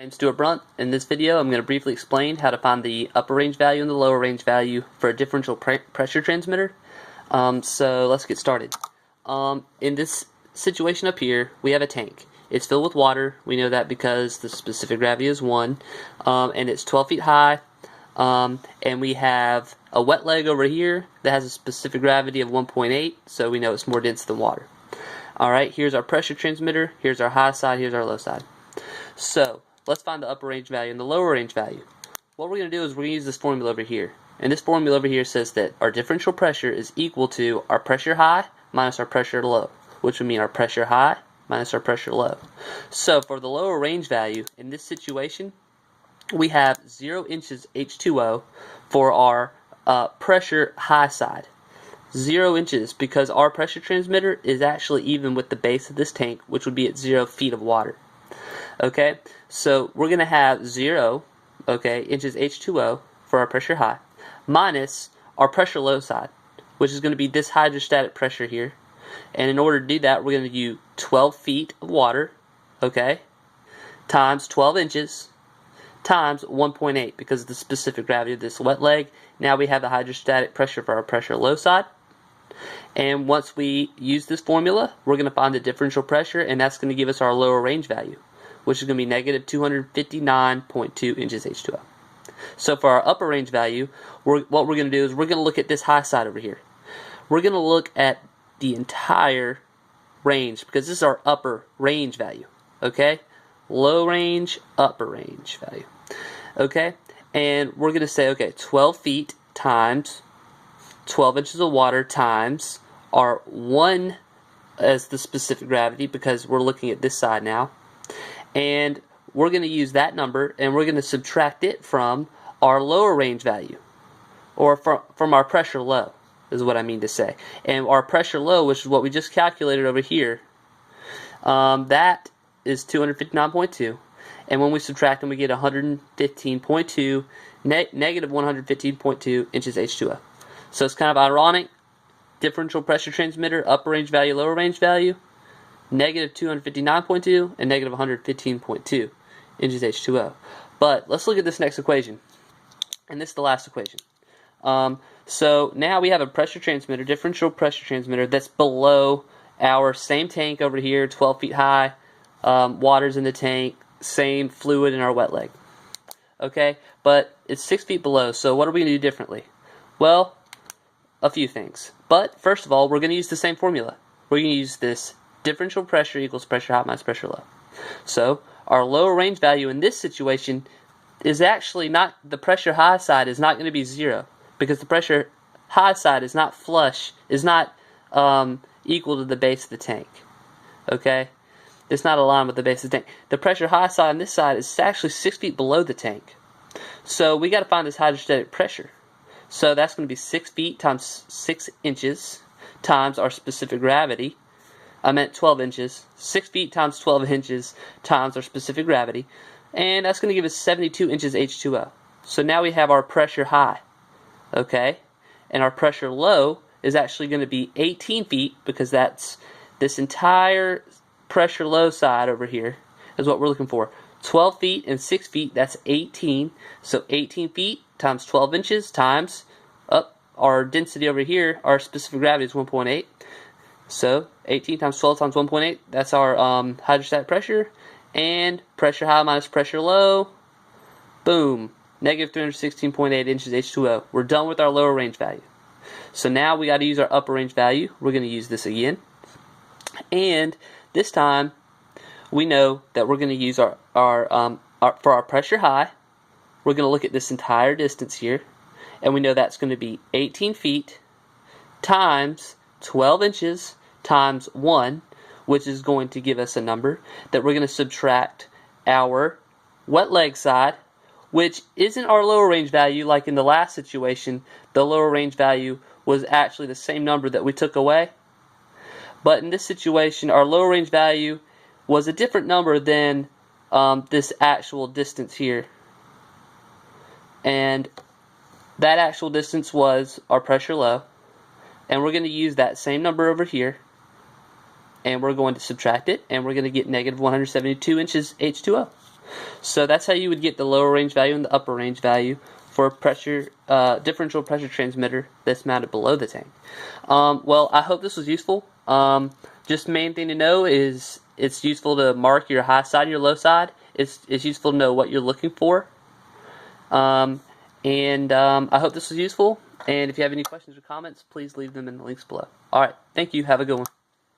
I'm Stuart Brunt. In this video, I'm going to briefly explain how to find the upper range value and the lower range value for a differential pressure transmitter. So let's get started. In this situation up here, we have a tank. It's filled with water. We know that because the specific gravity is 1, and it's 12 feet high. And we have a wet leg over here that has a specific gravity of 1.8, so we know it's more dense than water. Alright, here's our pressure transmitter, here's our high side, here's our low side. So, let's find the upper range value and the lower range value. What we're going to do is we're going to use this formula over here. And this formula over here says that our differential pressure is equal to our pressure high minus our pressure low, which would mean our pressure high minus our pressure low. So, for the lower range value, in this situation, we have 0 inches H2O for our pressure high side. 0 inches because our pressure transmitter is actually even with the base of this tank, which would be at 0 feet of water. Okay, so we're going to have 0 inches H2O for our pressure high minus our pressure low side, which is going to be this hydrostatic pressure here. And in order to do that, we're going to use 12 feet of water, times 12 inches times 1.8 because of the specific gravity of this wet leg. Now we have the hydrostatic pressure for our pressure low side. And once we use this formula, we're going to find the differential pressure, and that's going to give us our lower range value, which is going to be negative 259.2 inches H2O. So for our upper range value, what we're going to do is we're going to look at this high side over here. We're going to look at the entire range because this is our upper range value. Low range, upper range value. And we're going to say, 12 feet times 12 inches of water times our 1 as the specific gravity because we're looking at this side now. And we're going to use that number and we're going to subtract it from our lower range value, or from our pressure low is what I mean to say. And our pressure low, which is what we just calculated over here, that is 259.2. And when we subtract them, we get 115.2, negative 115.2 inches H2O. So it's kind of ironic. Differential pressure transmitter, upper range value, lower range value, negative 259.2 and negative 115.2 inches H2O. But let's look at this next equation. And this is the last equation. So now we have a pressure transmitter, differential pressure transmitter, that's below our same tank over here, 12 feet high, water's in the tank, same fluid in our wet leg. But it's 6 feet below, so what are we going to do differently? Well, a few things. But first of all, we're going to use the same formula. We're going to use this differential pressure equals pressure high minus pressure low. So our lower range value in this situation is actually not, the pressure high side is not going to be 0 because the pressure high side is not flush, is not equal to the base of the tank. It's not aligned with the base of the tank. The pressure high side on this side is actually 6 feet below the tank. So we got to find this hydrostatic pressure. So that's going to be 6 feet times 6 inches times our specific gravity. I meant 12 inches. 6 feet times 12 inches times our specific gravity. And that's going to give us 72 inches H2O. So now we have our pressure high. And our pressure low is actually going to be 18 feet because that's this entire pressure low side over here is what we're looking for. 12 feet and 6 feet, that's 18. So 18 feet times 12 inches times our density over here, our specific gravity is 1.8. So 18 times 12 times 1.8, that's our hydrostatic pressure. And pressure high minus pressure low, boom, negative 316.8 inches H2O. We're done with our lower range value. So now we got to use our upper range value. We're going to use this again. And this time, we know that we're going to use for our pressure high, we're going to look at this entire distance here, and we know that's going to be 18 feet times 12 inches times 1, which is going to give us a number that we're going to subtract our wet leg side, which isn't our lower range value like in the last situation. The lower range value was actually the same number that we took away. But in this situation, our lower range value was a different number than this actual distance here. And that actual distance was our pressure low. And we're going to use that same number over here. And we're going to subtract it. And we're going to get negative 172 inches H2O. So that's how you would get the lower range value and the upper range value for a pressure differential pressure transmitter that's mounted below the tank. Well, I hope this was useful. Just the main thing to know is it's useful to mark your high side and your low side. It's useful to know what you're looking for. I hope this was useful. And if you have any questions or comments, please leave them in the links below. Alright, thank you. Have a good one.